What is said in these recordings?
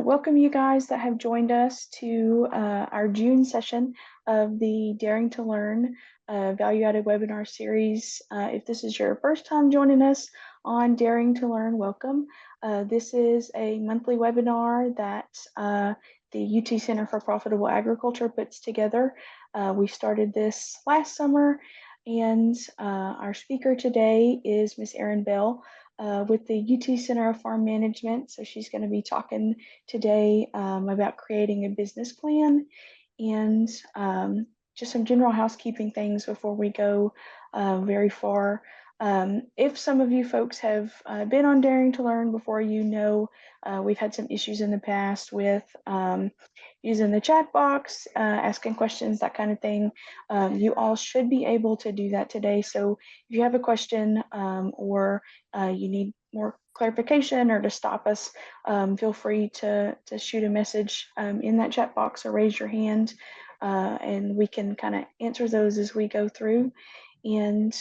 Welcome you guys that have joined us to our June session of the Daring to Learn value-added webinar series. If this is your first time joining us on Daring to Learn, welcome. This is a monthly webinar that the UT Center for Profitable Agriculture puts together. We started this last summer, and our speaker today is Miss Eryn Bell with the UT Center of Farm Management. So she's going to be talking today about creating a business plan and just some general housekeeping things before we go very far. If some of you folks have been on Daring to Learn before, we've had some issues in the past with using the chat box, asking questions, that kind of thing. You all should be able to do that today. So if you have a question or you need more clarification or to stop us, feel free to shoot a message in that chat box or raise your hand, and we can kind of answer those as we go through. And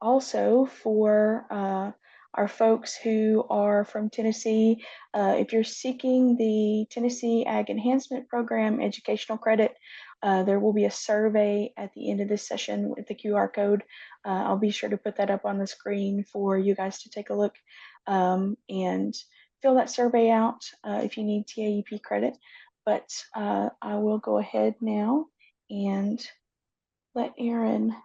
also for our folks who are from Tennessee, if you're seeking the Tennessee Ag Enhancement Program educational credit, there will be a survey at the end of this session with the QR code. I'll be sure to put that up on the screen for you guys to take a look and fill that survey out if you need TAEP credit. But I will go ahead now and let Eryn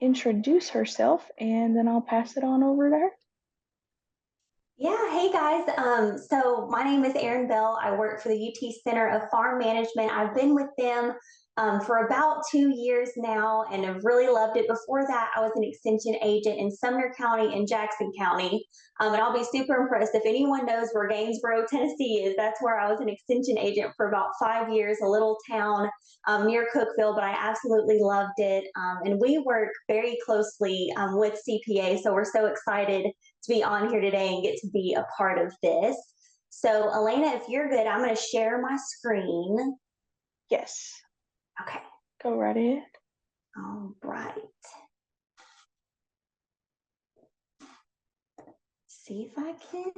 introduce herself, and then I'll pass it on over to her. Yeah, hey guys. So my name is Eryn Bell. I work for the UT Center of Farm Management. I've been with them for about 2 years now and have really loved it. Before that, I was an extension agent in Sumner County and Jackson County. And I'll be super impressed if anyone knows where Gainesboro, Tennessee is. That's where I was an extension agent for about 5 years, a little town near Cookeville, but I absolutely loved it. And we work very closely with CPA, so we're so excited to be on here today and get to be a part of this. So Elena, if you're good, I'm going to share my screen. Yes. Okay. Go right ahead. All right. See if I can.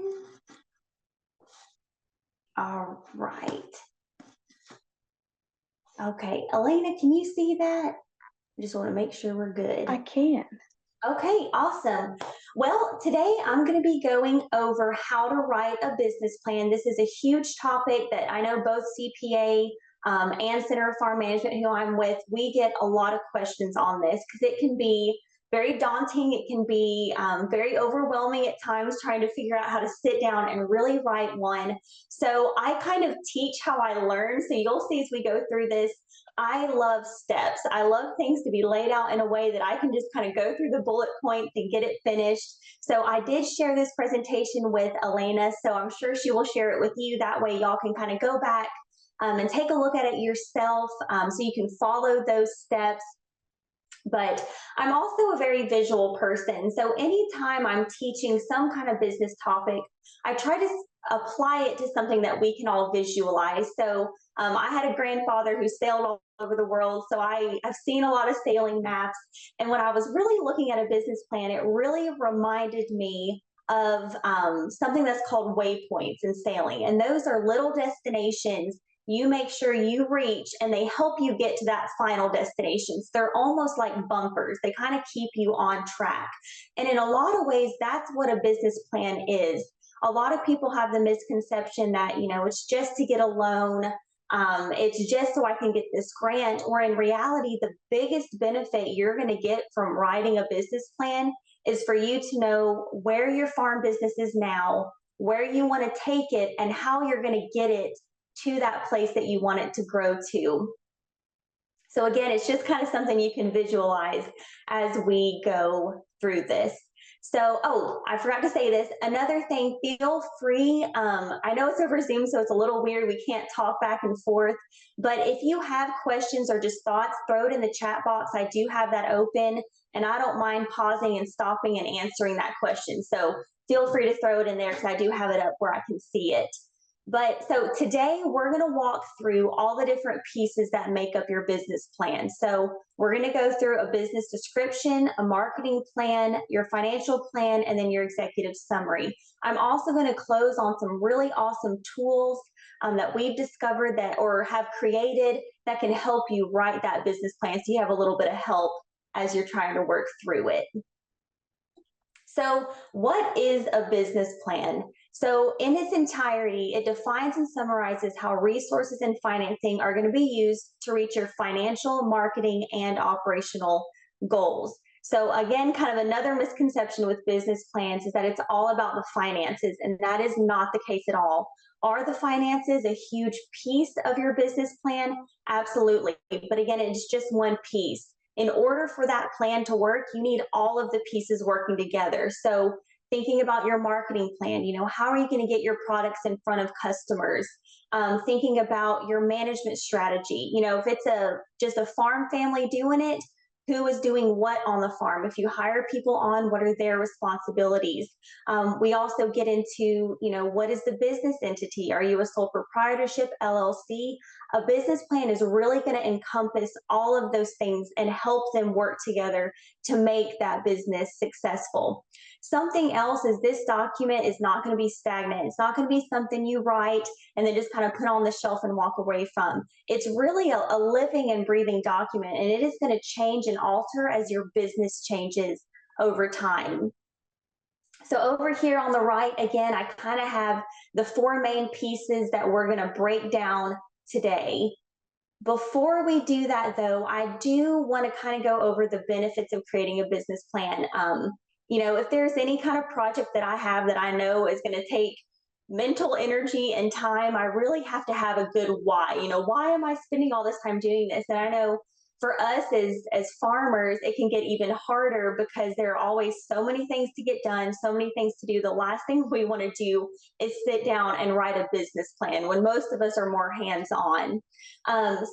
All right. Okay, Elena, can you see that? I just want to make sure we're good. I can. Okay, awesome. Well, today I'm going to be going over how to write a business plan. This is a huge topic that I know both CPA and Center of Farm Management, who I'm with, we get a lot of questions on this because it can be very daunting. It can be very overwhelming at times trying to figure out how to sit down and really write one. So I kind of teach how I learn. So you'll see as we go through this, I love steps. I love things to be laid out in a way that I can just kind of go through the bullet points and get it finished. So I did share this presentation with Elena, so I'm sure she will share it with you. That way y'all can kind of go back and take a look at it yourself so you can follow those steps. But I'm also a very visual person. So anytime I'm teaching some kind of business topic, I try to apply it to something that we can all visualize. So I had a grandfather who sailed all over the world, so I've seen a lot of sailing maps. And when I was really looking at a business plan, it really reminded me of something that's called waypoints in sailing. And those are little destinations you make sure you reach, and they help you get to that final destination. So they're almost like bumpers. They kind of keep you on track. And in a lot of ways, that's what a business plan is. A lot of people have the misconception that, it's just to get a loan. It's just so I can get this grant, or in reality, the biggest benefit you're going to get from writing a business plan is for you to know where your farm business is now, where you want to take it, and how you're going to get it to that place that you want it to grow to. So again, it's just kind of something you can visualize as we go through this. So, I forgot to say this. Another thing, feel free. I know it's over Zoom, so it's a little weird. We can't talk back and forth. But if you have questions or just thoughts, throw it in the chat box. I do have that open, and I don't mind pausing and stopping and answering that question. So feel free to throw it in there because I do have it up where I can see it. But so today we're going to walk through all the different pieces that make up your business plan. So we're going to go through a business description, a marketing plan, your financial plan, and then your executive summary. I'm also going to close on some really awesome tools that we've discovered that or have created that can help you write that business plan so you have a little bit of help as you're trying to work through it. So, what is a business plan? So, in its entirety, it defines and summarizes how resources and financing are going to be used to reach your financial, marketing, and operational goals. So, again, kind of another misconception with business plans is that it's all about the finances, and that is not the case at all. Are the finances a huge piece of your business plan? Absolutely. But again, it's just one piece. In order for that plan to work, you need all of the pieces working together. So thinking about your marketing plan, how are you going to get your products in front of customers? Thinking about your management strategy. If it's just a farm family doing it, who is doing what on the farm? If you hire people on, what are their responsibilities? We also get into, what is the business entity? Are you a sole proprietorship, LLC? A business plan is really going to encompass all of those things and help them work together to make that business successful. Something else is this document is not going to be stagnant. It's not going to be something you write and then just kind of put on the shelf and walk away from. It's really a living and breathing document, and it is going to change and alter as your business changes over time. So over here on the right, again, I kind of have the four main pieces that we're going to break down today. Before we do that, though, I do want to kind of go over the benefits of creating a business plan. If there's any kind of project that I have that I know is going to take mental energy and time, I really have to have a good why. Why am I spending all this time doing this? And I know for us as farmers, it can get even harder because there are always so many things to get done, so many things to do. The last thing we want to do is sit down and write a business plan when most of us are more hands-on.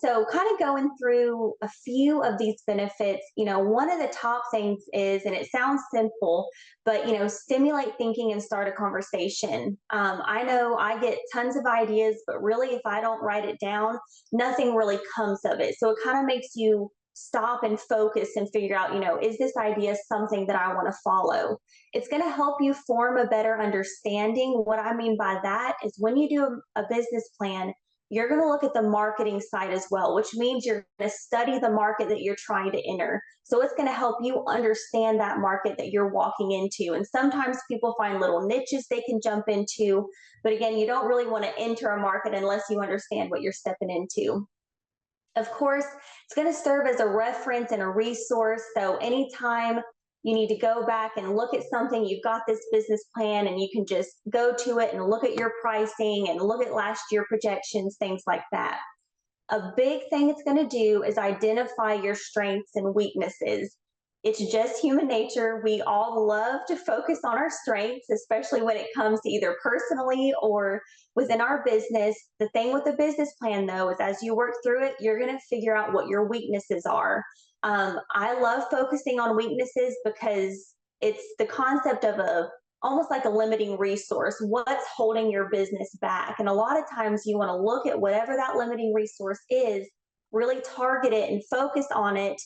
So kind of going through a few of these benefits, one of the top things is, and it sounds simple, but stimulate thinking and start a conversation. I know I get tons of ideas, but really if I don't write it down, nothing really comes of it. So it kind of makes you stop and focus and figure out, is this idea something that I want to follow? It's going to help you form a better understanding. What I mean by that is when you do a business plan, you're going to look at the marketing side as well, which means you're going to study the market that you're trying to enter. So it's going to help you understand that market that you're walking into. And sometimes people find little niches they can jump into. But again, you don't really want to enter a market unless you understand what you're stepping into. Of course, it's going to serve as a reference and a resource. So anytime you need to go back and look at something, you've got this business plan and you can just go to it and look at your pricing and look at last year projections, things like that. A big thing it's going to do is identify your strengths and weaknesses. It's just human nature. We all love to focus on our strengths, especially when it comes to either personally or within our business. The thing with the business plan, though, is as you work through it, you're going to figure out what your weaknesses are. I love focusing on weaknesses because it's the concept of almost like a limiting resource. What's holding your business back? And a lot of times you want to look at whatever that limiting resource is, really target it and focus on it,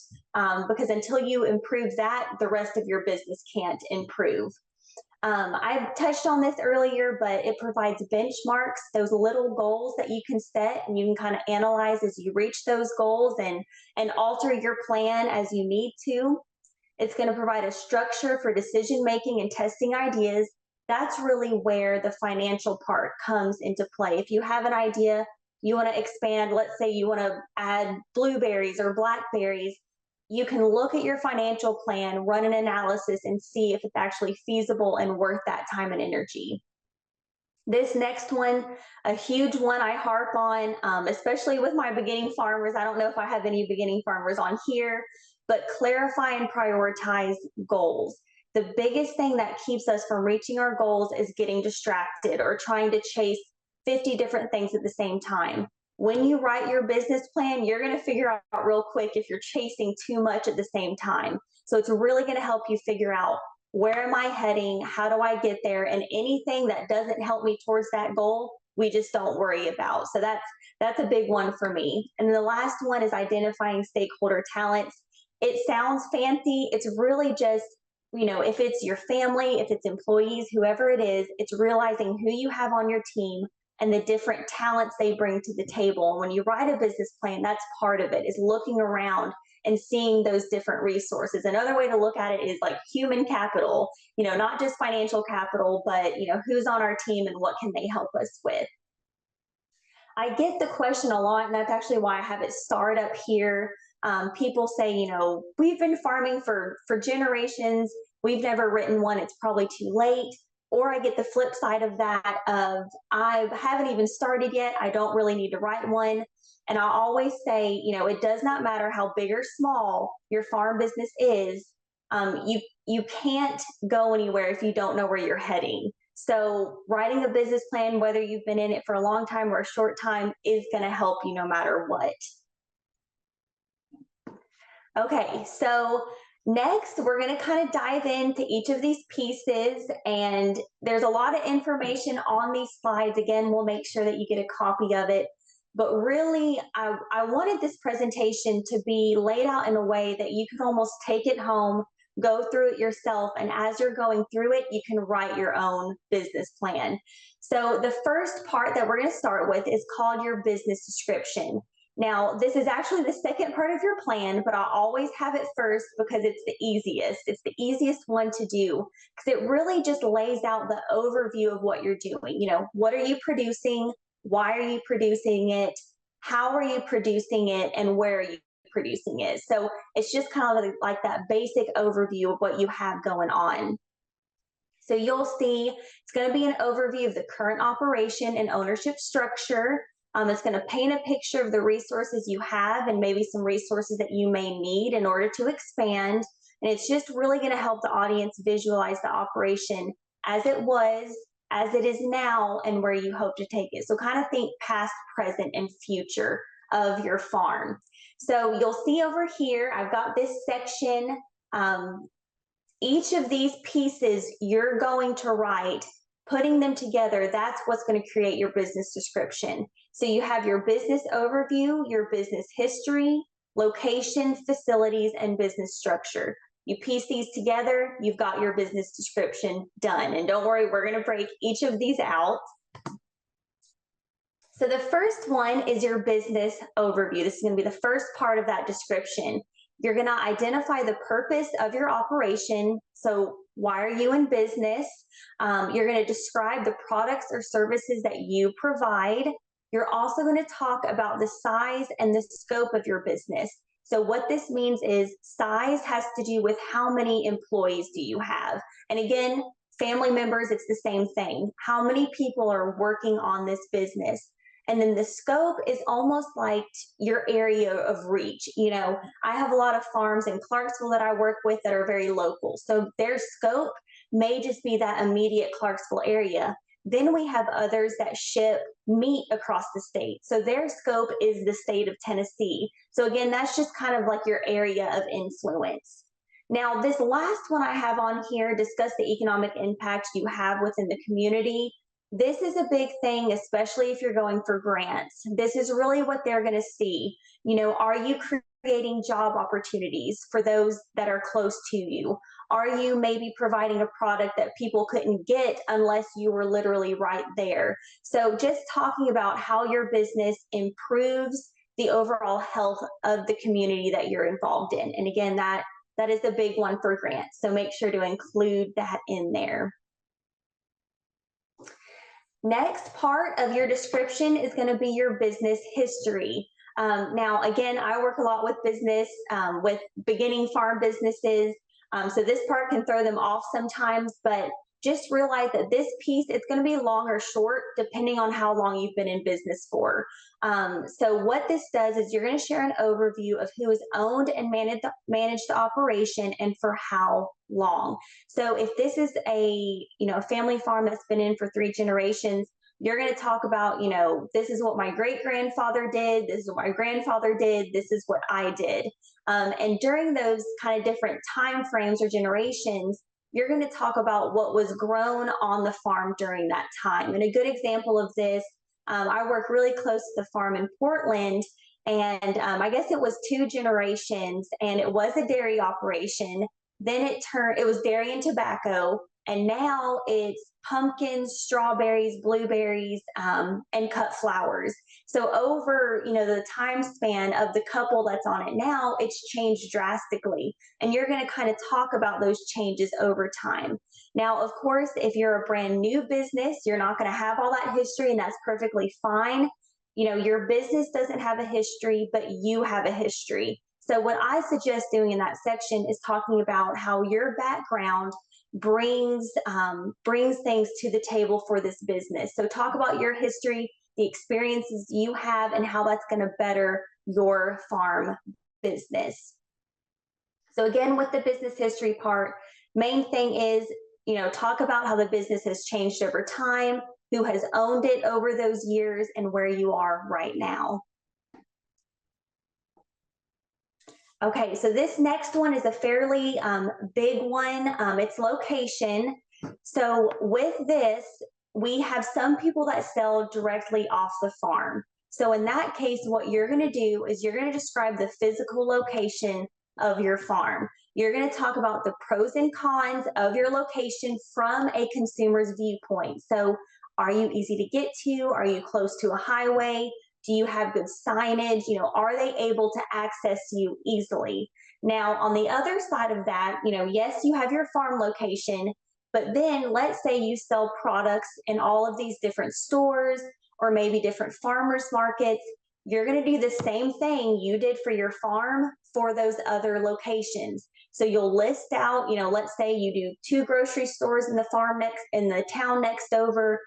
because until you improve that, the rest of your business can't improve. I touched on this earlier, but it provides benchmarks, those little goals that you can set and you can kind of analyze as you reach those goals and alter your plan as you need to. It's going to provide a structure for decision making and testing ideas. That's really where the financial part comes into play. If you have an idea, you want to expand, let's say you want to add blueberries or blackberries, you can look at your financial plan, run an analysis, and see if it's actually feasible and worth that time and energy. This next one, a huge one I harp on, especially with my beginning farmers. I don't know if I have any beginning farmers on here, but clarify and prioritize goals. The biggest thing that keeps us from reaching our goals is getting distracted or trying to chase 50 different things at the same time. When you write your business plan, you're going to figure out real quick if you're chasing too much at the same time. So it's really going to help you figure out, where am I heading? How do I get there? And anything that doesn't help me towards that goal, we just don't worry about. So that's a big one for me. And the last one is identifying stakeholder talents. It sounds fancy. It's really just, if it's your family, if it's employees, whoever it is, it's realizing who you have on your team and the different talents they bring to the table. And when you write a business plan, that's part of it, is looking around and seeing those different resources. Another way to look at it is like human capital, not just financial capital, but who's on our team and what can they help us with. I get the question a lot, and that's actually why I have it starred up here. People say, we've been farming for generations. We've never written one. It's probably too late. Or I get the flip side of that of I haven't even started yet. I don't really need to write one. And I always say, it does not matter how big or small your farm business is. You can't go anywhere if you don't know where you're heading. So writing a business plan, whether you've been in it for a long time or a short time, is going to help you no matter what. Okay, so next we're going to kind of dive into each of these pieces, and there's a lot of information on these slides. Again, we'll make sure that you get a copy of it. But really, I wanted this presentation to be laid out in a way that you can almost take it home, go through it yourself, and as you're going through it, you can write your own business plan. So the first part that we're going to start with is called your business description. Now, this is actually the second part of your plan, but I'll always have it first because it's the easiest. It's the easiest one to do because it really just lays out the overview of what you're doing. What are you producing? Why are you producing it? How are you producing it? And where are you producing it? So it's just kind of like that basic overview of what you have going on. So you'll see it's going to be an overview of the current operation and ownership structure. It's going to paint a picture of the resources you have and maybe some resources that you may need in order to expand. And it's just really going to help the audience visualize the operation as it was, as it is now, and where you hope to take it. So kind of think past, present, and future of your farm. So you'll see over here, I've got this section. Each of these pieces you're going to write, putting them together, that's what's going to create your business description. So you have your business overview, your business history, location, facilities, and business structure. You piece these together, you've got your business description done. And don't worry, we're going to break each of these out. So the first one is your business overview. This is going to be the first part of that description. You're going to identify the purpose of your operation. So why are you in business? You're going to describe the products or services that you provide. You're also going to talk about the size and the scope of your business. So what this means is size has to do with how many employees do you have. And again, family members, it's the same thing. How many people are working on this business? And then the scope is almost like your area of reach. I have a lot of farms in Clarksville that I work with that are very local. So their scope may just be that immediate Clarksville area. Then we have others that ship meat across the state. So their scope is the state of Tennessee. So again, that's just kind of like your area of influence. Now, this last one I have on here, discuss the economic impact you have within the community. This is a big thing, especially if you're going for grants. This is really what they're going to see. Are you creating job opportunities for those that are close to you? Are you maybe providing a product that people couldn't get unless you were literally right there? So just talking about how your business improves the overall health of the community that you're involved in. And again, that is a big one for grants. So make sure to include that in there. Next part of your description is going to be your business history. Now, again, I work a lot with business, with beginning farm businesses. So this part can throw them off sometimes, but just realize that this piece, it's going to be long or short depending on how long you've been in business for. So what this does is you're going to share an overview of who has owned and managed the operation and for how long. So if this is a family farm that's been in for 3 generations, you're going to talk about, this is what my great-grandfather did, this is what my grandfather did, this is what I did. And during those kind of different time frames or generations, you're going to talk about what was grown on the farm during that time. And a good example of this I work really close to the farm in Portland, and I guess it was two generations, and it was a dairy operation. Then it was dairy and tobacco, and now it's pumpkins, strawberries, blueberries, and cut flowers. So over, the time span of the couple that's on it now, it's changed drastically. And you're going to kind of talk about those changes over time. Now, of course, if you're a brand new business, you're not going to have all that history, and that's perfectly fine. Your business doesn't have a history, but you have a history. So what I suggest doing in that section is talking about how your background brings things to the table for this business. So talk about your history, the experiences you have, and how that's going to better your farm business. So again, with the business history part, main thing is, talk about how the business has changed over time, who has owned it over those years, and where you are right now. Okay, so this next one is a fairly big one. It's location. So with this, we have some people that sell directly off the farm. So in that case, what you're going to do is you're going to describe the physical location of your farm. You're going to talk about the pros and cons of your location from a consumer's viewpoint. So are you easy to get to? Are you close to a highway? Do you have good signage? Are they able to access you easily? Now, on the other side of that, yes, you have your farm location, but then let's say you sell products in all of these different stores or maybe different farmers markets. You're going to do the same thing you did for your farm for those other locations. So you'll list out, let's say you do 2 grocery stores in the town next over,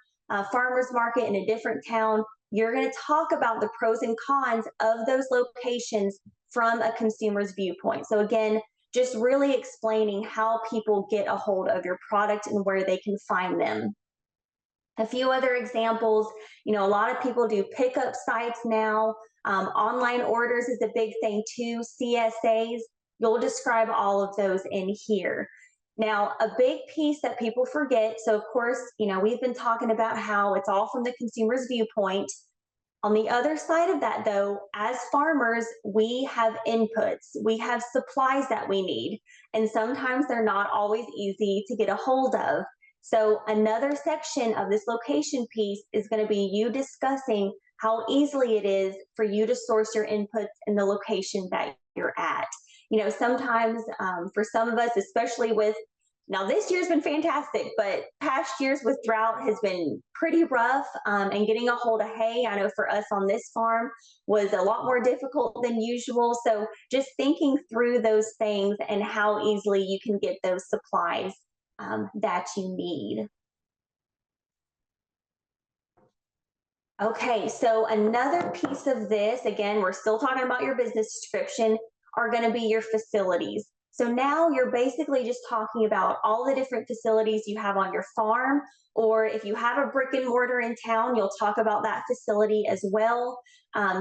farmers market in a different town. You're going to talk about the pros and cons of those locations from a consumer's viewpoint. So again, just really explaining how people get a hold of your product and where they can find them. A few other examples, a lot of people do pickup sites now. Online orders is a big thing too, CSAs. You'll describe all of those in here. Now, a big piece that people forget, so of course, we've been talking about how it's all from the consumer's viewpoint. On the other side of that, though, as farmers, we have inputs, we have supplies that we need, and sometimes they're not always easy to get a hold of. So another section of this location piece is going to be you discussing how easily it is for you to source your inputs in the location that you're at. Sometimes for some of us, especially with, now this year's been fantastic, but past years with drought has been pretty rough, and getting a hold of hay, I know for us on this farm, was a lot more difficult than usual. So just thinking through those things and how easily you can get those supplies that you need. Okay, so another piece of this, again, we're still talking about your business description, are going to be your facilities. So now you're basically just talking about all the different facilities you have on your farm, or if you have a brick and mortar in town, you'll talk about that facility as well.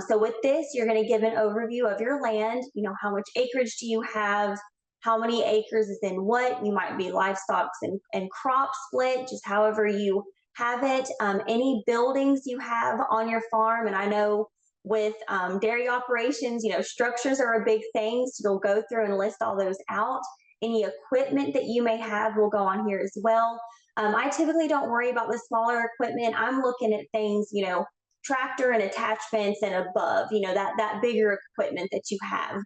So with this, you're going to give an overview of your land, how much acreage do you have, how many acres is in what, you might be livestock and crop split, just however you have it, any buildings you have on your farm. And I know with dairy operations, structures are a big thing, so you'll go through and list all those out. Any equipment that you may have will go on here as well. I typically don't worry about the smaller equipment. I'm looking at things, tractor and attachments and above, that bigger equipment that you have.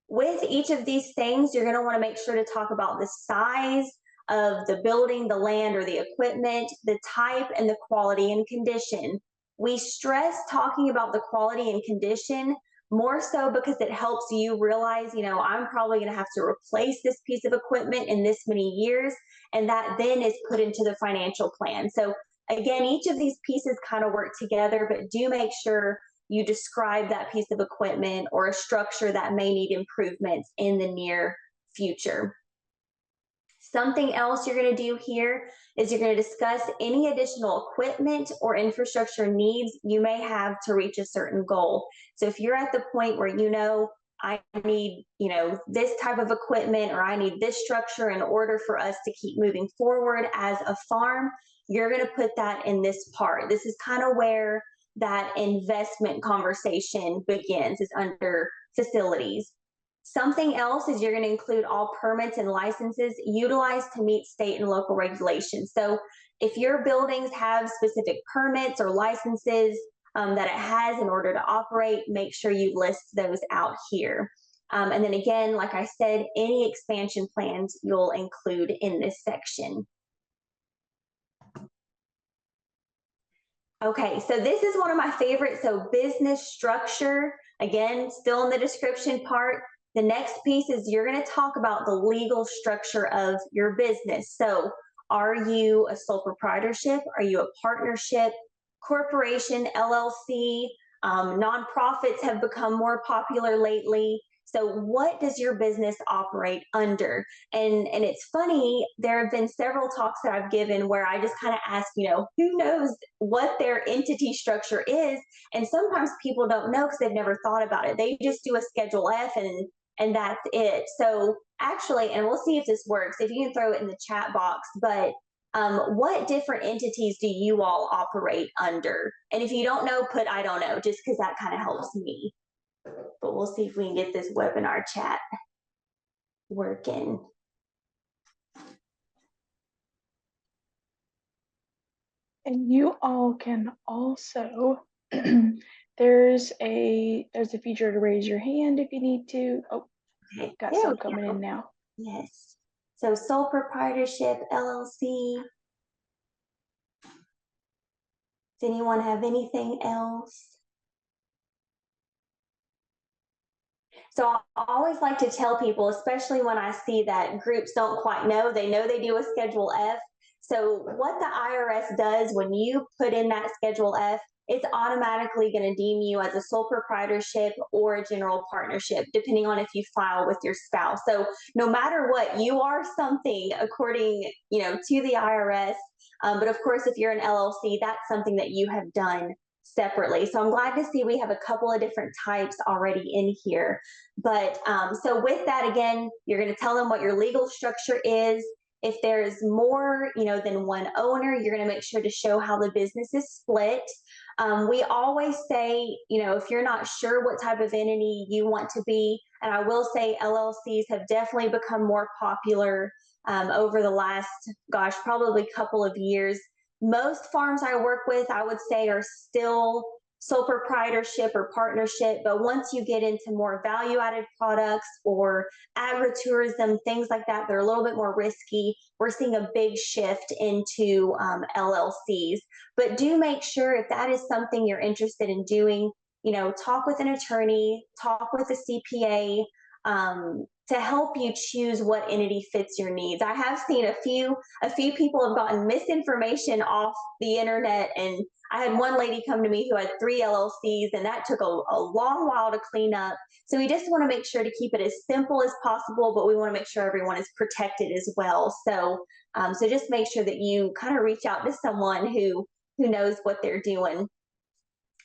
With each of these things, you're going to want to make sure to talk about the size of the building, the land, or the equipment, the type, and the quality and condition. We stress talking about the quality and condition more so because it helps you realize, I'm probably going to have to replace this piece of equipment in this many years, and that then is put into the financial plan. So again, each of these pieces kind of work together, but do make sure you describe that piece of equipment or a structure that may need improvements in the near future. Something else you're going to do here is you're going to discuss any additional equipment or infrastructure needs you may have to reach a certain goal. So if you're at the point where I need, this type of equipment, or I need this structure in order for us to keep moving forward as a farm, you're going to put that in this part. This is kind of where that investment conversation begins, is under facilities. Something else is you're going to include all permits and licenses utilized to meet state and local regulations. So if your buildings have specific permits or licenses that it has in order to operate, make sure you list those out here. And then again, like I said, any expansion plans you'll include in this section. Okay, so this is one of my favorites. So business structure, again, still in the description part. The next piece is you're going to talk about the legal structure of your business. So are you a sole proprietorship? Are you a partnership, corporation, LLC? Nonprofits have become more popular lately. So what does your business operate under? And it's funny, there have been several talks that I've given where I just kind of ask, who knows what their entity structure is? And sometimes people don't know because they've never thought about it. They just do a Schedule F and that's it. So actually, and we'll see if this works, if you can throw it in the chat box, but what different entities do you all operate under? And if you don't know, put I don't know, just because that kind of helps me. But we'll see if we can get this webinar chat working. And you all can also, there's a feature to raise your hand if you need to. Oh, Okay, got some coming in now. Yes. So sole proprietorship, LLC. Does anyone have anything else? So I always like to tell people, especially when I see that groups don't quite know, they do a Schedule F. So what the IRS does when you put in that Schedule F, it's automatically going to deem you as a sole proprietorship or a general partnership, depending on if you file with your spouse. So no matter what, you are something according, to the IRS. But of course, if you're an LLC, that's something that you have done separately. So I'm glad to see we have a couple of different types already in here. But so with that, again, you're going to tell them what your legal structure is. If there's more, than one owner, you're going to make sure to show how the business is split. We always say, if you're not sure what type of entity you want to be, and I will say LLCs have definitely become more popular over the last, probably couple of years. Most farms I work with, I would say, are still sole proprietorship or partnership, but once you get into more value-added products or agritourism, things like that, they're a little bit more risky. We're seeing a big shift into LLCs. But do make sure, if that is something you're interested in doing, talk with an attorney, talk with a CPA, to help you choose what entity fits your needs. I have seen a few people have gotten misinformation off the internet, and I had one lady come to me who had 3 LLCs, and that took a long while to clean up. So we just want to make sure to keep it as simple as possible, but we want to make sure everyone is protected as well. So so just make sure that you kind of reach out to someone who knows what they're doing.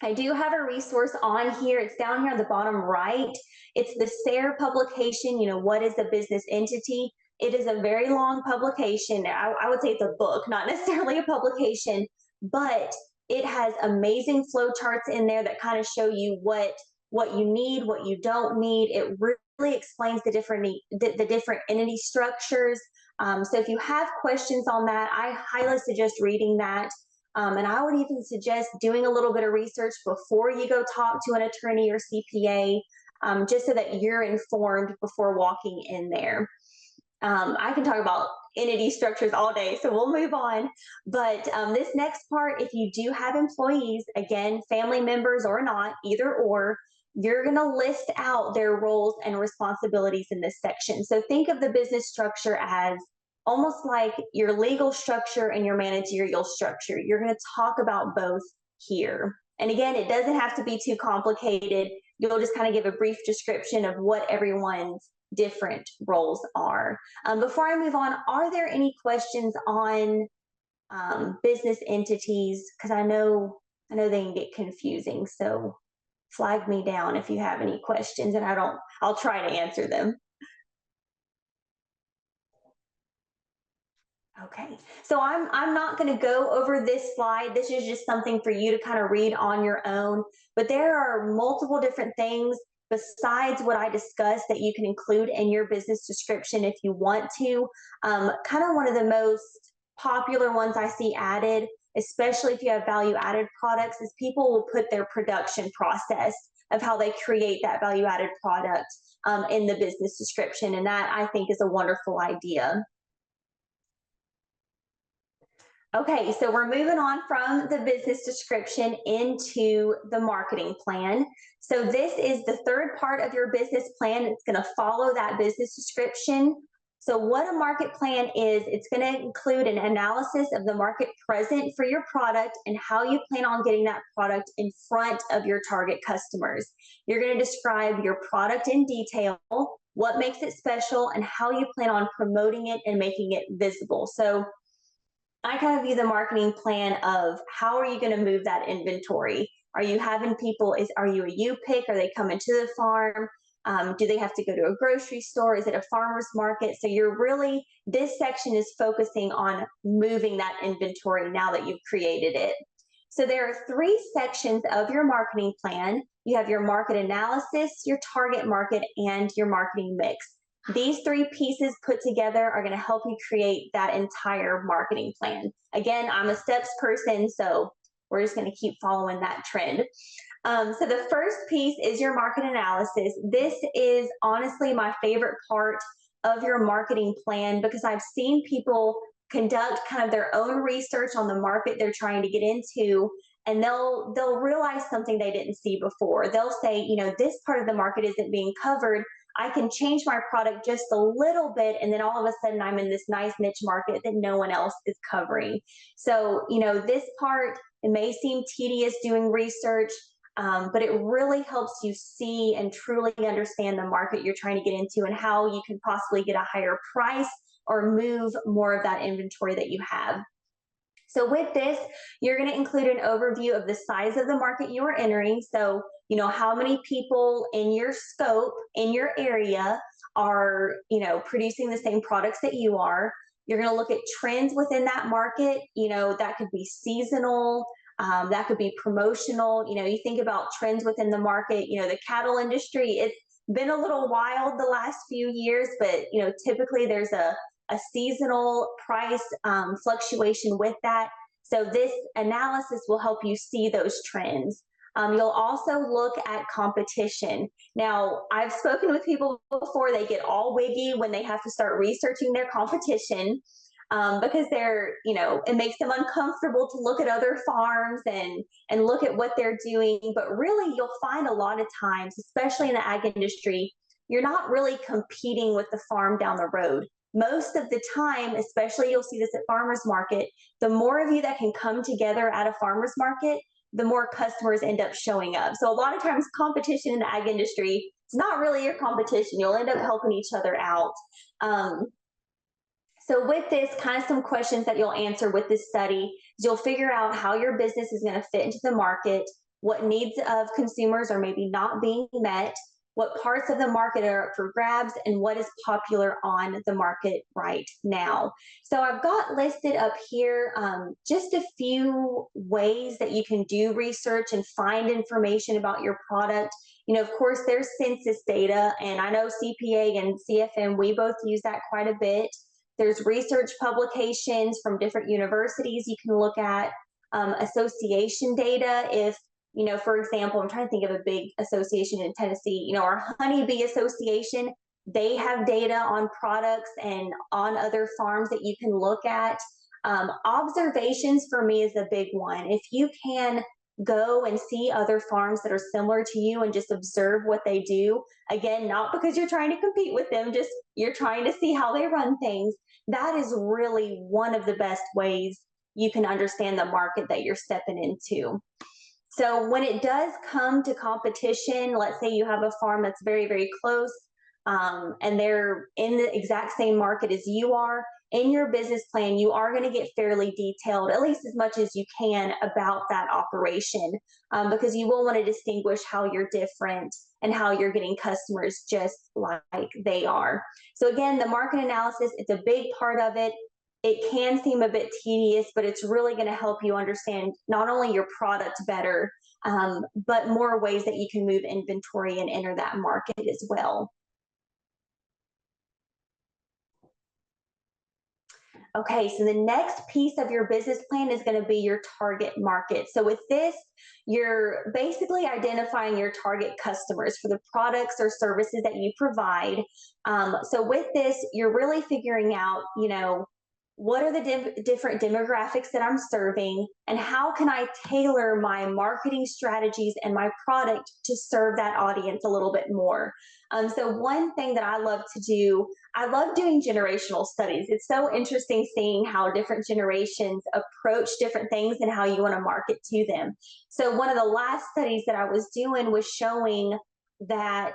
I do have a resource on here. It's down here on the bottom right. It's the SARE publication, what is a business entity? It is a very long publication. I would say it's a book, not necessarily a publication, but it has amazing flow charts in there that kind of show you what you need, what you don't need. It really explains the different entity structures. So if you have questions on that, I highly suggest reading that. And I would even suggest doing a little bit of research before you go talk to an attorney or CPA, just so that you're informed before walking in there. I can talk about entity structures all day, so we'll move on. But this next part, if you do have employees, again, family members or not, either or, you're going to list out their roles and responsibilities in this section. So think of the business structure as almost like your legal structure and your managerial structure. You're going to talk about both here. And again, it doesn't have to be too complicated. You'll just kind of give a brief description of what everyone's different roles are. Before I move on, are there any questions on business entities? Because I know they can get confusing. So flag me down if you have any questions, and I'll try to answer them. Okay, so I'm not going to go over this slide. This is just something for you to kind of read on your own. But there are multiple different things besides what I discussed that you can include in your business description if you want to. Kind of one of the most popular ones I see added, especially if you have value added products, is people will put their production process of how they create that value added product in the business description, and that I think is a wonderful idea. Okay, so we're moving on from the business description into the marketing plan. So this is the third part of your business plan. It's going to follow that business description. So what a market plan is, it's going to include an analysis of the market present for your product and how you plan on getting that product in front of your target customers. You're going to describe your product in detail, what makes it special, and how you plan on promoting it and making it visible. So I kind of view the marketing plan of how are you going to move that inventory? Are you having people, are you a U-pick? Are they coming to the farm? Do they have to go to a grocery store? Is it a farmer's market? So you're really, this section is focusing on moving that inventory now that you've created it. So there are three sections of your marketing plan. You have your market analysis, your target market, and your marketing mix. These three pieces put together are going to help you create that entire marketing plan. Again, I'm a steps person, so we're just going to keep following that trend. So the first piece is your market analysis. This is honestly my favorite part of your marketing plan because I've seen people conduct kind of their own research on the market they're trying to get into, and they'll realize something they didn't see before. They'll say, you know, this part of the market isn't being covered. I can change my product just a little bit, and then all of a sudden I'm in this nice niche market that no one else is covering. So, you know, this part, it may seem tedious doing research, but it really helps you see and truly understand the market you're trying to get into and how you can possibly get a higher price or move more of that inventory that you have. So with this, you're going to include an overview of the size of the market you are entering. So, you know, how many people in your scope, in your area are, you know, producing the same products that you are. You're going to look at trends within that market. You know, that could be seasonal, that could be promotional. You know, you think about trends within the market, you know, the cattle industry, it's been a little wild the last few years, but, you know, typically there's a seasonal price fluctuation with that. So this analysis will help you see those trends. You'll also look at competition. Now, I've spoken with people before, they get all wiggy when they have to start researching their competition because they're, you know, it makes them uncomfortable to look at other farms and look at what they're doing. But really, you'll find a lot of times, especially in the ag industry, you're not really competing with the farm down the road. Most of the time, especially you'll see this at farmers market, the more of you that can come together at a farmers market, the more customers end up showing up. So a lot of times competition in the ag industry, it's not really your competition. You'll end up helping each other out. So with this, kind of some questions that you'll answer with this study is you'll figure out how your business is going to fit into the market, what needs of consumers are maybe not being met, what parts of the market are up for grabs, and what is popular on the market right now. So I've got listed up here just a few ways that you can do research and find information about your product. You know, of course, there's census data, and I know CPA and CFM, we both use that quite a bit. There's research publications from different universities you can look at, association data. If, you know, for example, I'm trying to think of a big association in Tennessee, you know, our Honeybee Association, they have data on products and on other farms that you can look at. Observations for me is a big one. If you can go and see other farms that are similar to you and just observe what they do, again, not because you're trying to compete with them, just you're trying to see how they run things, that is really one of the best ways you can understand the market that you're stepping into. So when it does come to competition, let's say you have a farm that's very, very close and they're in the exact same market as you are, in your business plan, you are going to get fairly detailed, at least as much as you can, about that operation because you will want to distinguish how you're different and how you're getting customers just like they are. So again, the market analysis, it's a big part of it. it can seem a bit tedious, but it's really going to help you understand not only your product better, but more ways that you can move inventory and enter that market as well. Okay, so the next piece of your business plan is going to be your target market. So with this, you're basically identifying your target customers for the products or services that you provide. So with this, you're really figuring out, what are the different demographics that I'm serving, and how can I tailor my marketing strategies and my product to serve that audience a little bit more. So one thing that I love to do, I love doing generational studies. It's so interesting seeing how different generations approach different things and how you want to market to them. So one of the last studies that I was doing was showing that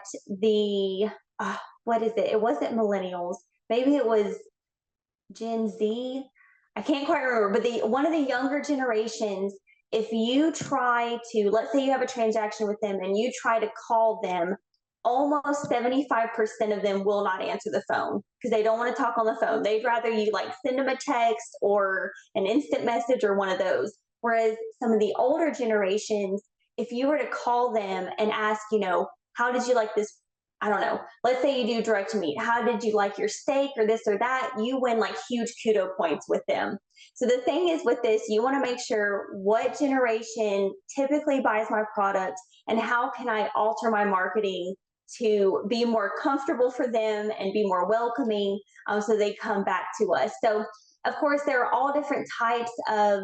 what is it? It wasn't millennials. Maybe it was Gen Z. I can't quite remember, but one of the younger generations, if you try to, let's say you have a transaction with them and you try to call them, almost 75% of them will not answer the phone because they don't want to talk on the phone. They'd rather you like send them a text or an instant message or one of those. Whereas some of the older generations, if you were to call them and ask, how did you like this? I don't know. Let's say you do direct meat. How did you like your steak or this or that? You win like huge kudo points with them. So the thing is with this, you want to make sure what generation typically buys my product and how can I alter my marketing to be more comfortable for them and be more welcoming, so they come back to us. So of course, there are all different types of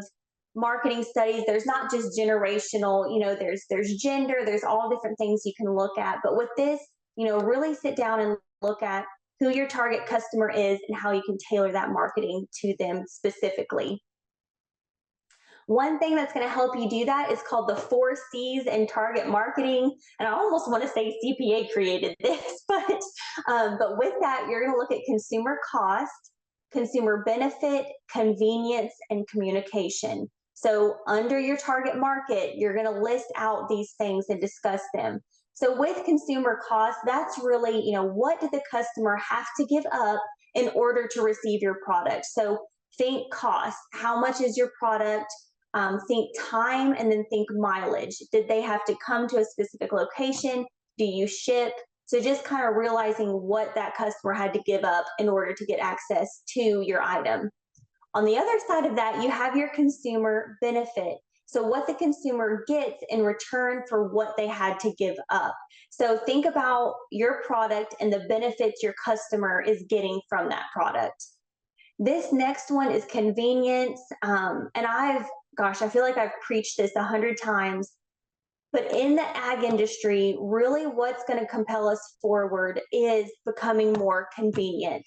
marketing studies. There's not just generational, there's gender, there's all different things you can look at. But with this, really sit down and look at who your target customer is and how you can tailor that marketing to them specifically. One thing that's going to help you do that is called the 4 C's in target marketing. And I almost want to say CPA created this, but with that, you're going to look at consumer cost, consumer benefit, convenience, and communication. So under your target market, you're going to list out these things and discuss them. So with consumer cost, that's really, what did the customer have to give up in order to receive your product? So think cost. How much is your product? Think time, and then think mileage. Did they have to come to a specific location? Do you ship? So just kind of realizing what that customer had to give up in order to get access to your item. On the other side of that, you have your consumer benefit. So what the consumer gets in return for what they had to give up. So think about your product and the benefits your customer is getting from that product. This next one is convenience. And I feel like I've preached this 100 times, but in the ag industry, really what's going to compel us forward is becoming more convenient.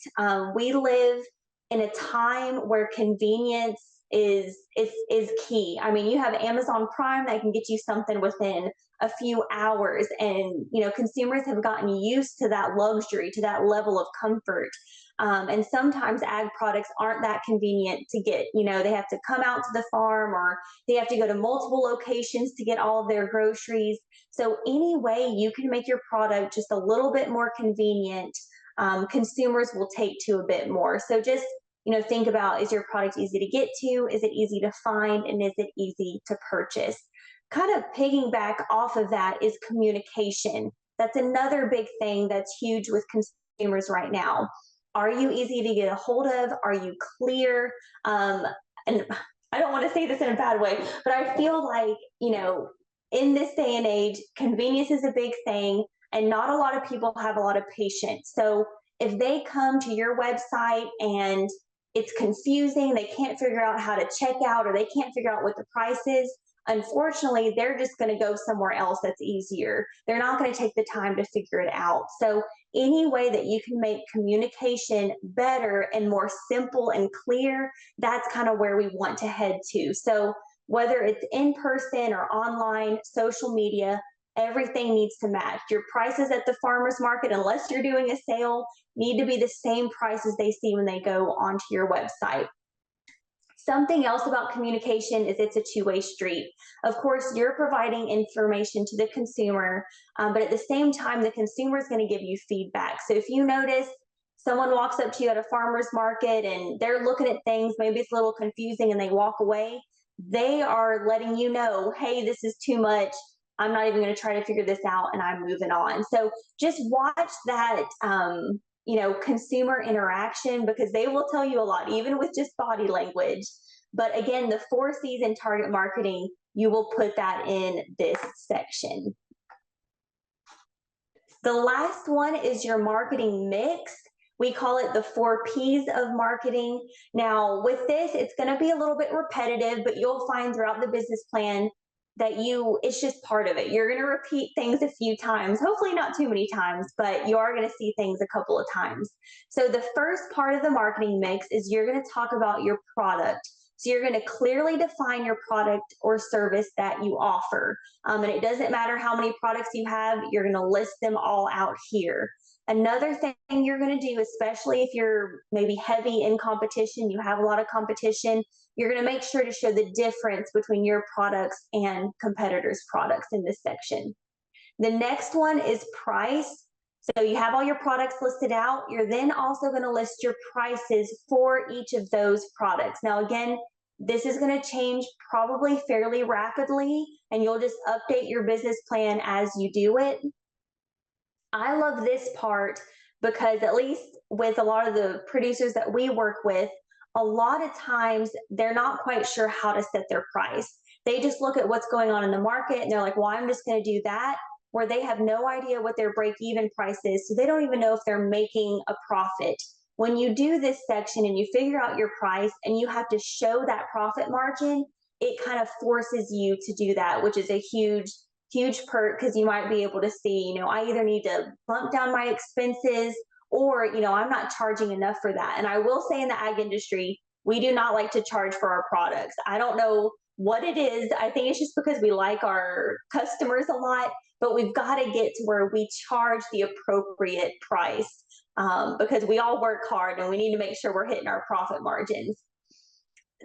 We live in a time where convenience is key. I mean, you have Amazon Prime that can get you something within a few hours, and consumers have gotten used to that luxury, to that level of comfort. And sometimes ag products aren't that convenient to get. They have to come out to the farm, or they have to go to multiple locations to get all of their groceries. So any way you can make your product just a little bit more convenient, consumers will take to a bit more. So just think about, is your product easy to get to? Is it easy to find? And is it easy to purchase? Kind of piggyback off of that is communication. That's another big thing that's huge with consumers right now. Are you easy to get a hold of? Are you clear? And I don't want to say this in a bad way, but I feel like, in this day and age, convenience is a big thing, and not a lot of people have a lot of patience. So if they come to your website and it's confusing, they can't figure out how to check out, or they can't figure out what the price is, unfortunately, they're just going to go somewhere else that's easier. They're not going to take the time to figure it out. So any way that you can make communication better and more simple and clear, that's kind of where we want to head to. So whether it's in person or online, social media, everything needs to match. Your prices at the farmer's market, unless you're doing a sale, need to be the same prices they see when they go onto your website. Something else about communication is it's a two-way street. Of course, you're providing information to the consumer, but at the same time, the consumer is going to give you feedback. So if you notice someone walks up to you at a farmer's market and they're looking at things, maybe it's a little confusing and they walk away, they are letting you know, hey, this is too much. I'm not even going to try to figure this out and I'm moving on. So just watch that, consumer interaction, because they will tell you a lot, even with just body language. But again, the 4 C's in target marketing, you will put that in this section. The last one is your marketing mix. We call it the 4 P's of marketing. Now, with this, it's going to be a little bit repetitive, but you'll find throughout the business plan that it's just part of it. You're going to repeat things a few times, hopefully not too many times, but you are going to see things a couple of times. So the first part of the marketing mix is you're going to talk about your product. So you're going to clearly define your product or service that you offer. And it doesn't matter how many products you have, you're going to list them all out here. Another thing you're going to do, especially if you're maybe heavy in competition, you have a lot of competition, you're going to make sure to show the difference between your products and competitors' products in this section. The next one is price. So you have all your products listed out. You're then also going to list your prices for each of those products. Now, again, this is going to change probably fairly rapidly, and you'll just update your business plan as you do it. I love this part because, at least with a lot of the producers that we work with, a lot of times they're not quite sure how to set their price. They just look at what's going on in the market and they're like, well, I'm just going to do that, where they have no idea what their break-even price is. So they don't even know if they're making a profit. When you do this section and you figure out your price and you have to show that profit margin, it kind of forces you to do that, which is a huge perk, because you might be able to see, I either need to bump down my expenses, or, I'm not charging enough for that. And I will say, in the ag industry, we do not like to charge for our products. I don't know what it is. I think it's just because we like our customers a lot, but we've got to get to where we charge the appropriate price, because we all work hard and we need to make sure we're hitting our profit margins.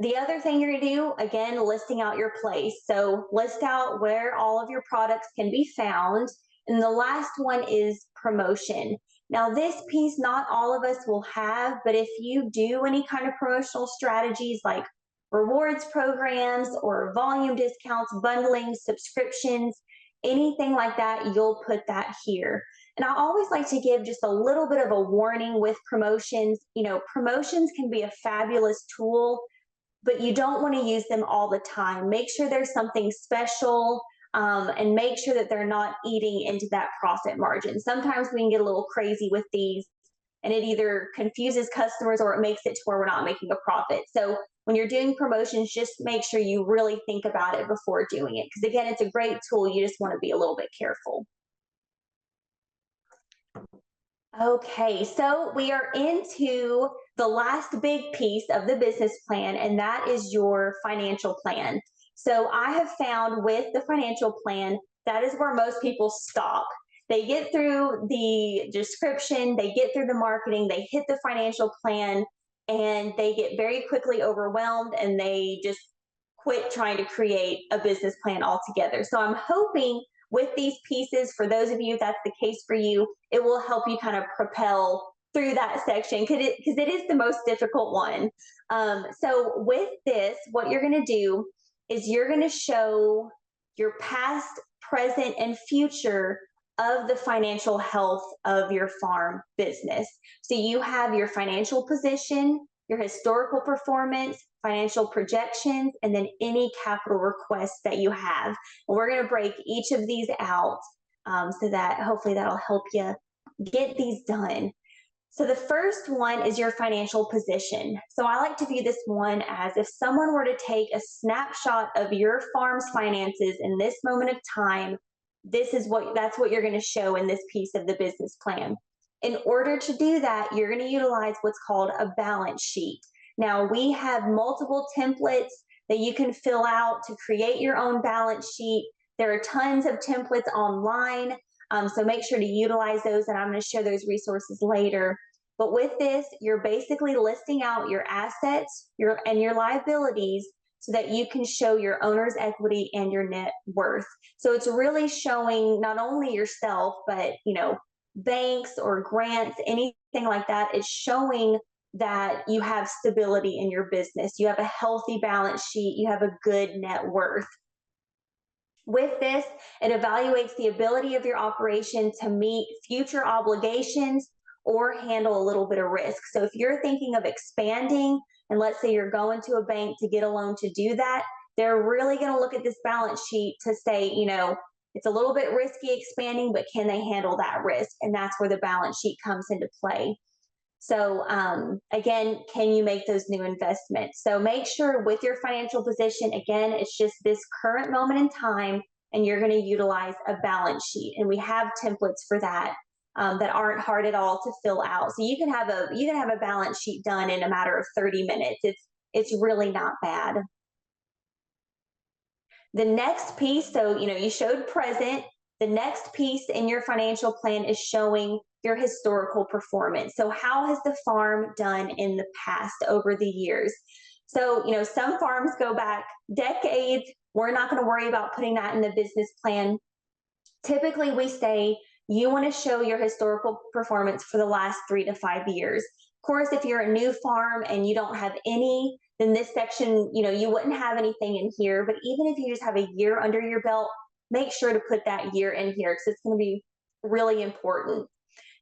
The other thing you're going to do, again, listing out your place. So list out where all of your products can be found. And the last one is promotion. Now, this piece, not all of us will have, but if you do any kind of promotional strategies like rewards programs or volume discounts, bundling, subscriptions, anything like that, you'll put that here. And I always like to give just a little bit of a warning with promotions. Promotions can be a fabulous tool, but you don't want to use them all the time. Make sure there's something special, and make sure that they're not eating into that profit margin. Sometimes we can get a little crazy with these, and it either confuses customers or it makes it to where we're not making a profit. So when you're doing promotions, just make sure you really think about it before doing it, because again, it's a great tool. You just want to be a little bit careful. Okay, so we are into the last big piece of the business plan, and that is your financial plan. So I have found with the financial plan, that is where most people stop. They get through the description, they get through the marketing, they hit the financial plan, and they get very quickly overwhelmed and they just quit trying to create a business plan altogether. So I'm hoping with these pieces, for those of you, if that's the case for you, it will help you kind of propel through that section, because it is the most difficult one. So with this, what you're going to do is you're going to show your past, present, and future of the financial health of your farm business. So you have your financial position, your historical performance, financial projections, and then any capital requests that you have. And we're going to break each of these out, so that hopefully that'll help you get these done. So the first one is your financial position. So I like to view this one as if someone were to take a snapshot of your farm's finances in this moment of time, that's what you're going to show in this piece of the business plan. In order to do that, you're going to utilize what's called a balance sheet. Now, we have multiple templates that you can fill out to create your own balance sheet. There are tons of templates online, so make sure to utilize those, and I'm going to share those resources later. But with this, you're basically listing out your assets and your liabilities so that you can show your owner's equity and your net worth. So it's really showing not only yourself, but banks or grants, anything like that. It's showing that you have stability in your business. You have a healthy balance sheet. You have a good net worth. With this, it evaluates the ability of your operation to meet future obligations or handle a little bit of risk. So if you're thinking of expanding, and let's say you're going to a bank to get a loan to do that, they're really going to look at this balance sheet to say, it's a little bit risky expanding, but can they handle that risk? And that's where the balance sheet comes into play. So again, can you make those new investments? So make sure with your financial position, again, it's just this current moment in time, and you're going to utilize a balance sheet. And we have templates for that that aren't hard at all to fill out. So you can have a balance sheet done in a matter of 30 minutes. It's really not bad. The next piece, so you showed present. The next piece in your financial plan is showing your historical performance. So how has the farm done in the past over the years? So, some farms go back decades. We're not going to worry about putting that in the business plan. Typically, we say you want to show your historical performance for the last 3 to 5 years. Of course, if you're a new farm and you don't have any, then this section, you wouldn't have anything in here. But even if you just have a year under your belt, make sure to put that year in here because it's going to be really important.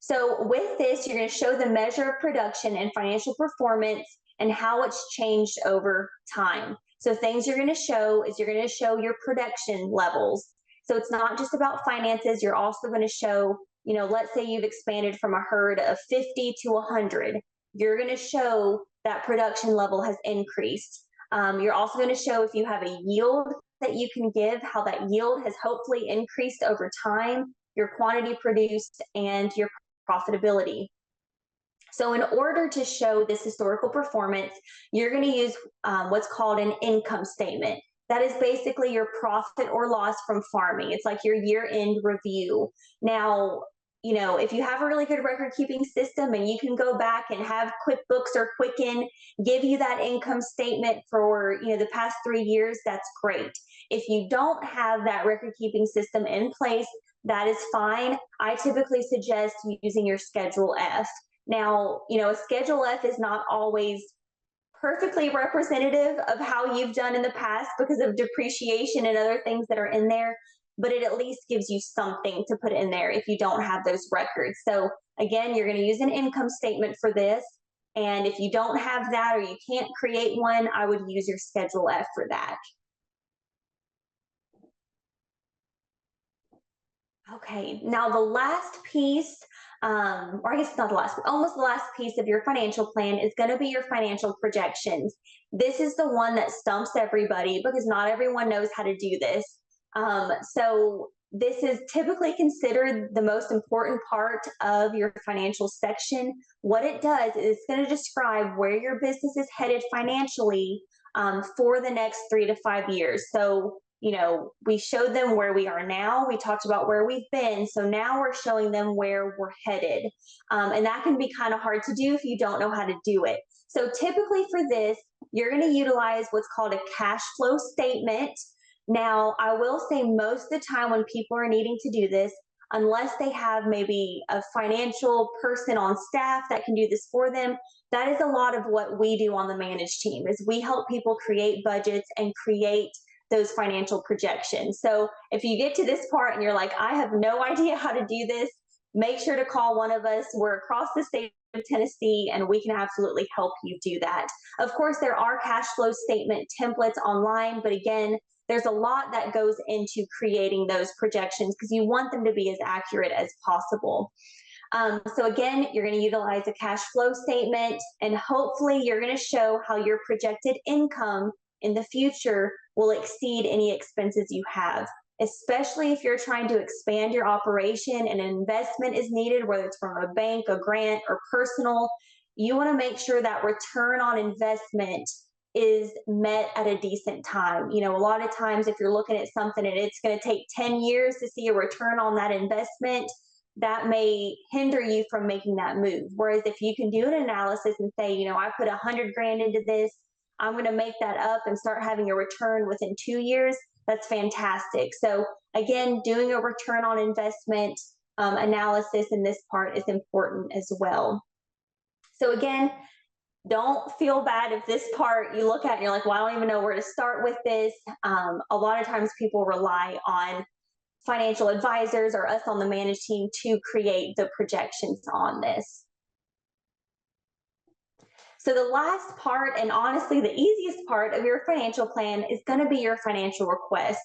So with this, you're going to show the measure of production and financial performance and how it's changed over time. So things you're going to show is you're going to show your production levels. So it's not just about finances. You're also going to show, let's say you've expanded from a herd of 50 to 100. You're going to show that production level has increased. You're also going to show if you have a yield that you can give, how that yield has hopefully increased over time, your quantity produced, and your profitability. So in order to show this historical performance, you're going to use what's called an income statement. That is basically your profit or loss from farming. It's like your year-end review. Now, if you have a really good record-keeping system and you can go back and have QuickBooks or Quicken give you that income statement for the past 3 years, that's great. If you don't have that record-keeping system in place, that is fine. I typically suggest using your Schedule F. Now, a Schedule F is not always perfectly representative of how you've done in the past because of depreciation and other things that are in there, but it at least gives you something to put in there if you don't have those records. So again, you're going to use an income statement for this. And if you don't have that or you can't create one, I would use your Schedule F for that. Okay, now the last piece, or I guess not the last, almost the last piece of your financial plan is going to be your financial projections. This is the one that stumps everybody because not everyone knows how to do this. So this is typically considered the most important part of your financial section. What it does is it's going to describe where your business is headed financially for the next 3 to 5 years. So we showed them where we are now. We talked about where we've been. So now we're showing them where we're headed. And that can be kind of hard to do if you don't know how to do it. So typically for this, you're going to utilize what's called a cash flow statement. Now, I will say most of the time when people are needing to do this, unless they have maybe a financial person on staff that can do this for them, that is a lot of what we do on the managed team is we help people create budgets and create those financial projections. So if you get to this part and you're like, I have no idea how to do this, make sure to call one of us. We're across the state of Tennessee and we can absolutely help you do that. Of course, there are cash flow statement templates online, but again, there's a lot that goes into creating those projections because you want them to be as accurate as possible. So again, you're going to utilize a cash flow statement and hopefully you're going to show how your projected income in the future will exceed any expenses you have, especially if you're trying to expand your operation and an investment is needed, whether it's from a bank, a grant, or personal. You want to make sure that return on investment is met at a decent time. A lot of times if you're looking at something and it's going to take 10 years to see a return on that investment, that may hinder you from making that move. Whereas if you can do an analysis and say, I put 100 grand into this, I'm going to make that up and start having a return within 2 years, that's fantastic. So again, doing a return on investment, analysis in this part is important as well. So again, don't feel bad if this part you look at and you're like, well, I don't even know where to start with this. A lot of times people rely on financial advisors or us on the managed team to create the projections on this. So the last part, and honestly the easiest part of your financial plan, is going to be your financial request.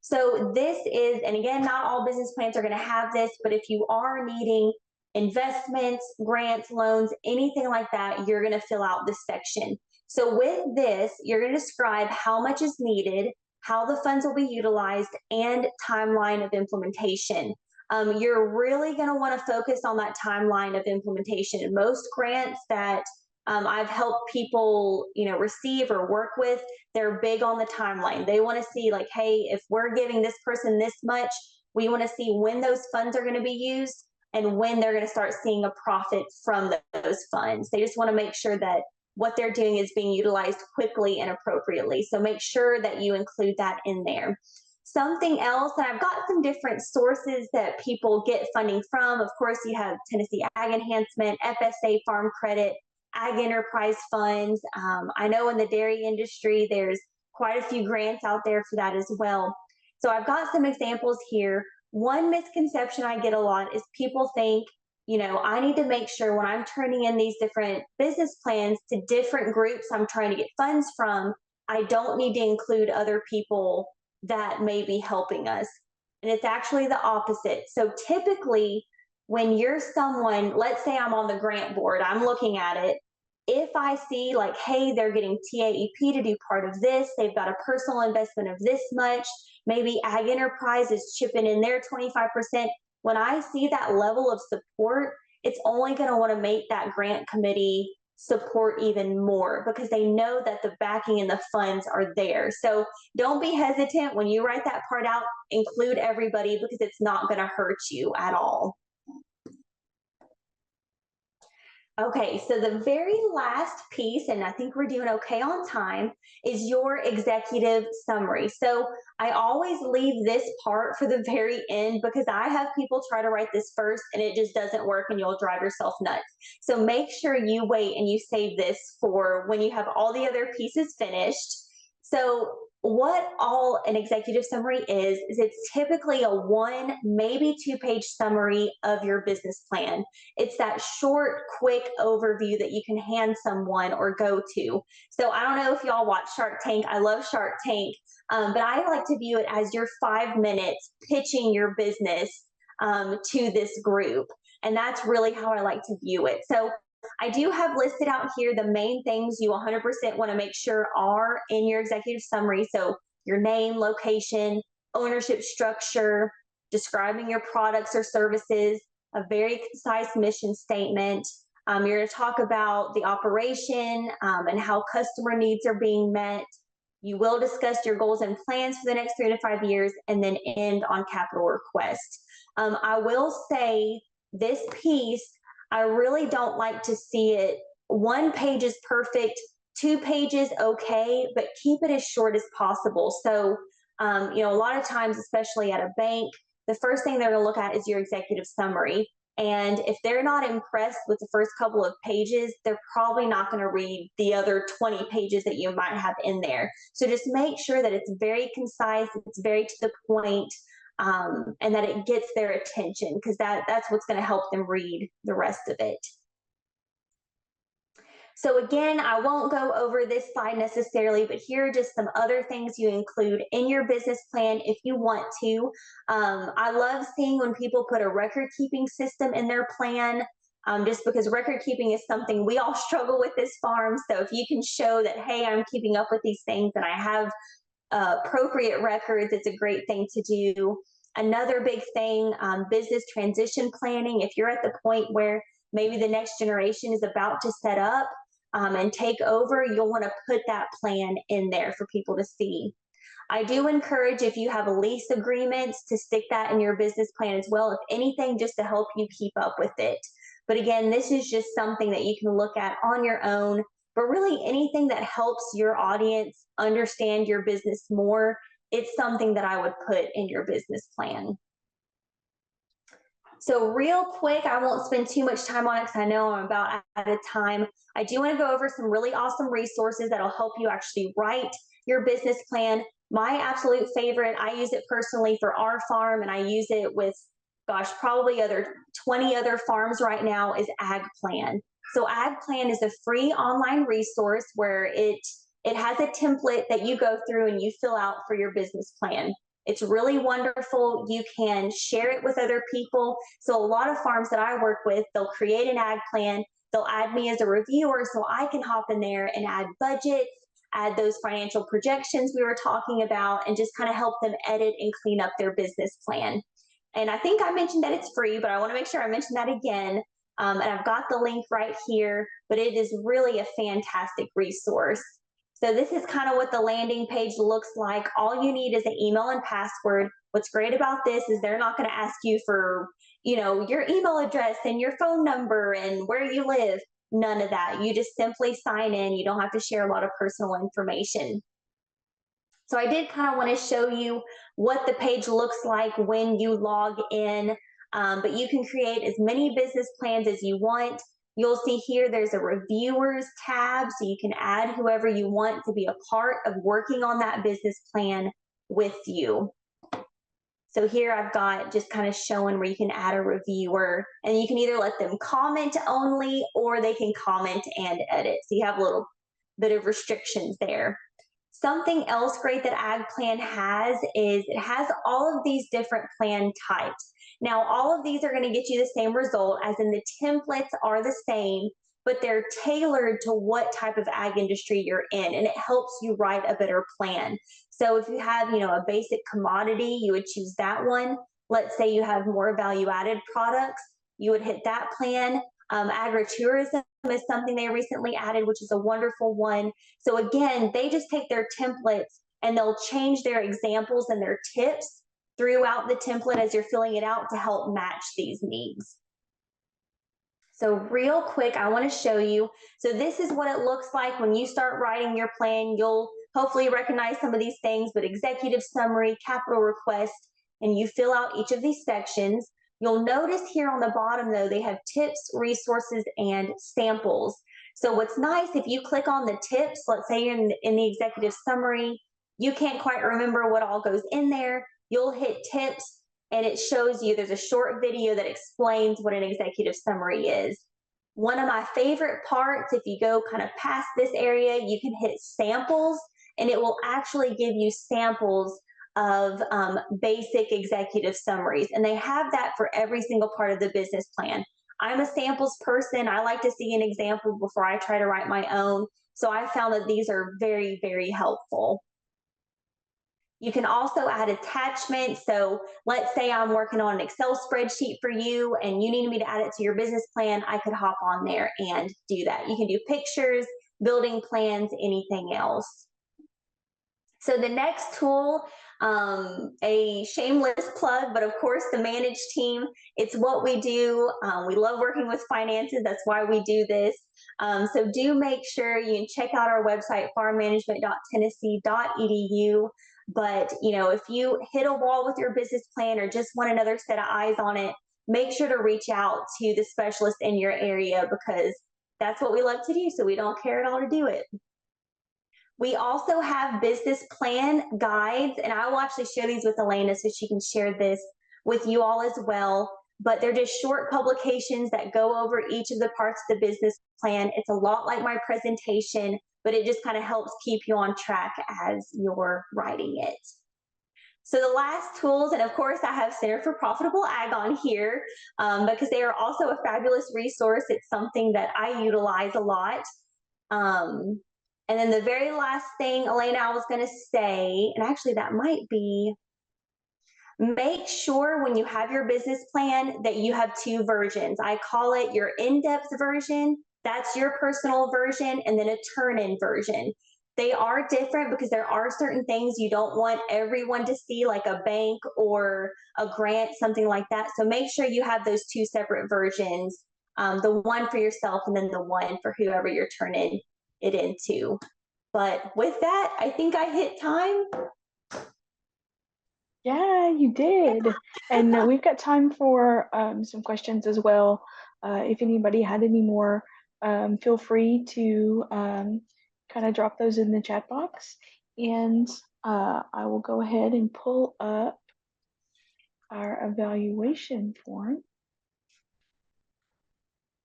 So this is, and again, not all business plans are going to have this, but if you are needing investments, grants, loans, anything like that, you're going to fill out this section. So with this, you're going to describe how much is needed, how the funds will be utilized, and timeline of implementation. You're really going to want to focus on that timeline of implementation. Most grants that I've helped people, receive or work with, they're big on the timeline. They want to see like, hey, if we're giving this person this much, we want to see when those funds are going to be used and when they're going to start seeing a profit from those funds. They just want to make sure that what they're doing is being utilized quickly and appropriately. So make sure that you include that in there. Something else, and I've got some different sources that people get funding from. Of course, you have Tennessee Ag Enhancement, FSA Farm Credit, Ag Enterprise Funds. I know in the dairy industry, there's quite a few grants out there for that as well. So I've got some examples here. One misconception I get a lot is people think, I need to make sure when I'm turning in these different business plans to different groups I'm trying to get funds from, I don't need to include other people that may be helping us. And it's actually the opposite. So typically, when you're someone, let's say I'm on the grant board, I'm looking at it. If I see like, hey, they're getting TAEP to do part of this, they've got a personal investment of this much, maybe Ag Enterprise is chipping in their 25%. When I see that level of support, it's only going to want to make that grant committee support even more because they know that the backing and the funds are there. So don't be hesitant when you write that part out, include everybody because it's not going to hurt you at all. Okay, so the very last piece, and I think we're doing okay on time, is your executive summary. So I always leave this part for the very end because I have people try to write this first and it just doesn't work and you'll drive yourself nuts. So make sure you wait and you save this for when you have all the other pieces finished. So what all an executive summary is it's typically a 1, maybe 2-page summary of your business plan. It's that short, quick overview that you can hand someone or go to. So I don't know if y'all watch Shark Tank. I love Shark Tank, but I like to view it as your 5 minutes pitching your business to this group. And that's really how I like to view it. So I do have listed out here the main things you 100% want to make sure are in your executive summary. So your name, location, ownership structure, describing your products or services, a very concise mission statement. You're going to talk about the operation and how customer needs are being met. You will discuss your goals and plans for the next 3 to 5 years and then end on capital request. I will say this piece, I really don't like to see it 1 page is perfect, 2 pages okay, but keep it as short as possible. So, a lot of times, especially at a bank, the first thing they're going to look at is your executive summary. And if they're not impressed with the first couple of pages, they're probably not going to read the other 20 pages that you might have in there. So just make sure that it's very concise, it's very to the point, and that it gets their attention because that's what's going to help them read the rest of it. So again, I won't go over this slide necessarily, but here are just some other things you include in your business plan if you want to. I love seeing when people put a record keeping system in their plan, just because record keeping is something we all struggle with as farms. So if you can show that, hey, I'm keeping up with these things and I have appropriate records, it's a great thing to do. Another big thing, business transition planning. If you're at the point where maybe the next generation is about to set up and take over, you'll want to put that plan in there for people to see. I do encourage, if you have lease agreements, to stick that in your business plan as well, if anything, just to help you keep up with it. But again, this is just something that you can look at on your own, but really anything that helps your audience understand your business more, it's something that I would put in your business plan. So real quick, I won't spend too much time on it because I know I'm about out of time. I do want to go over some really awesome resources that'll help you actually write your business plan. My absolute favorite, I use it personally for our farm, and I use it with, gosh, probably other 20 other farms right now, is Ag Plan. So Ag Plan is a free online resource where it has a template that you go through and you fill out for your business plan. It's really wonderful. You can share it with other people. So a lot of farms that I work with, they'll create an ag plan. They'll add me as a reviewer so I can hop in there and add budgets, add those financial projections we were talking about, and just kind of help them edit and clean up their business plan. And I think I mentioned that it's free, but I want to make sure I mention that again. And I've got the link right here, but it is really a fantastic resource. So this is kind of what the landing page looks like. All you need is an email and password. What's great about this is they're not going to ask you for, your email address and your phone number and where you live. None of that. You just simply sign in. You don't have to share a lot of personal information. So I did kind of want to show you what the page looks like when you log in, but you can create as many business plans as you want. You'll see here there's a reviewers tab, so you can add whoever you want to be a part of working on that business plan with you. So here I've got just kind of showing where you can add a reviewer, and you can either let them comment only or they can comment and edit. So you have a little bit of restrictions there. Something else great that Ag Plan has is it has all of these different plan types. Now, all of these are going to get you the same result, as in the templates are the same, but they're tailored to what type of ag industry you're in, and it helps you write a better plan. So if you have, a basic commodity, you would choose that one. Let's say you have more value-added products, you would hit that plan. Agritourism is something they recently added, which is a wonderful one. So again, they just take their templates and they'll change their examples and their tips throughout the template as you're filling it out to help match these needs. So real quick, I want to show you. So this is what it looks like when you start writing your plan. You'll hopefully recognize some of these things, but executive summary, capital request, and you fill out each of these sections. You'll notice here on the bottom, though, they have tips, resources, and samples. So what's nice, if you click on the tips, let's say you're in the executive summary, you can't quite remember what all goes in there, you'll hit tips, and it shows you there's a short video that explains what an executive summary is. One of my favorite parts, if you go kind of past this area, you can hit samples, and it will actually give you samples of basic executive summaries. And they have that for every single part of the business plan. I'm a samples person. I like to see an example before I try to write my own. So I found that these are very, very helpful. You can also add attachments. So let's say I'm working on an Excel spreadsheet for you and you need me to add it to your business plan. I could hop on there and do that. You can do pictures, building plans, anything else. So the next tool, a shameless plug, but of course the Manage team, it's what we do. We love working with finances. That's why we do this. So do make sure you can check out our website, farmmanagement.tennessee.edu. But if you hit a wall with your business plan or just want another set of eyes on it, make sure to reach out to the specialist in your area, because that's what we love to do. So we don't care at all to do it. We also have business plan guides, and I will actually share these with Elena so she can share this with you all as well. But they're just short publications that go over each of the parts of the business plan. It's a lot like my presentation, but it just kind of helps keep you on track as you're writing it. So the last tools, and of course I have Center for Profitable Ag on here because they are also a fabulous resource. It's something that I utilize a lot. And then the very last thing, Elena, I was going to say, and actually that might be, make sure when you have your business plan that you have two versions. I call it your in-depth version. That's your personal version, and then a turn-in version. They are different because there are certain things you don't want everyone to see, like a bank or a grant, something like that. So make sure you have those two separate versions, the one for yourself and then the one for whoever you're turning it into. But with that, I think I hit time. Yeah, you did. And we've got time for some questions as well. If anybody had any more, feel free to kind of drop those in the chat box. And I will go ahead and pull up our evaluation form.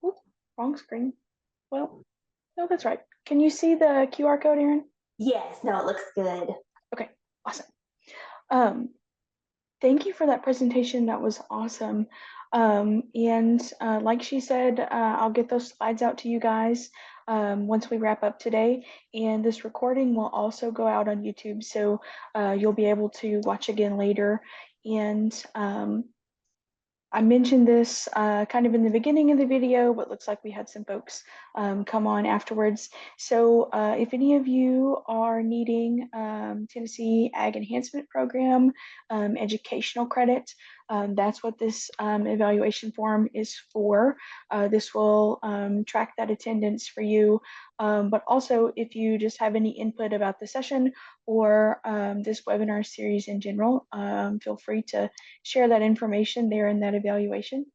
Oop, wrong screen. Well, no, that's right. Can you see the QR code, Eryn? Yes, no, it looks good. Okay, awesome. Um, Thank you for that presentation. That was awesome. And like she said, I'll get those slides out to you guys once we wrap up today. And this recording will also go out on YouTube, so you'll be able to watch again later. And I mentioned this kind of in the beginning of the video, but looks like we had some folks come on afterwards. So if any of you are needing Tennessee Ag Enhancement Program educational credit, that's what this evaluation form is for. This will track that attendance for you. But also, if you just have any input about the session or this webinar series in general, feel free to share that information there in that evaluation.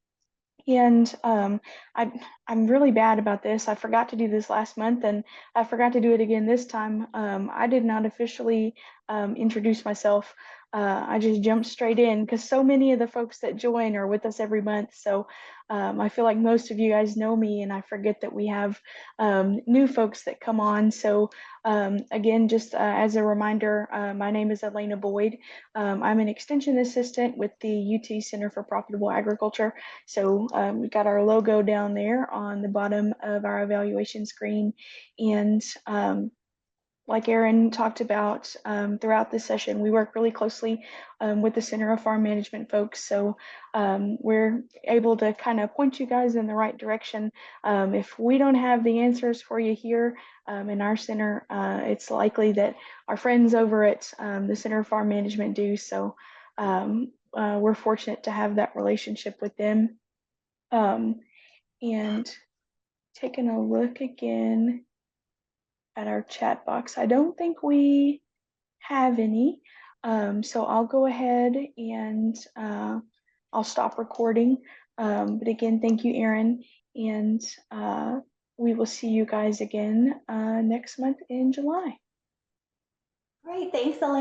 And I'm really bad about this. I forgot to do this last month, and I forgot to do it again this time. I did not officially introduce myself. I just jumped straight in because so many of the folks that join are with us every month. So I feel like most of you guys know me, and I forget that we have new folks that come on. So again, just as a reminder, my name is Elena Boyd. I'm an extension assistant with the UT Center for Profitable Agriculture. So we've got our logo down there on the bottom of our evaluation screen. And like Eryn talked about throughout this session, we work really closely with the Center of Farm Management folks. So we're able to kind of point you guys in the right direction. If we don't have the answers for you here in our center, it's likely that our friends over at the Center of Farm Management do. So we're fortunate to have that relationship with them. And taking a look again at our chat box, I don't think we have any. So I'll go ahead and I'll stop recording. But again, thank you, Eryn. And we will see you guys again next month in July. Great, thanks, Elaine.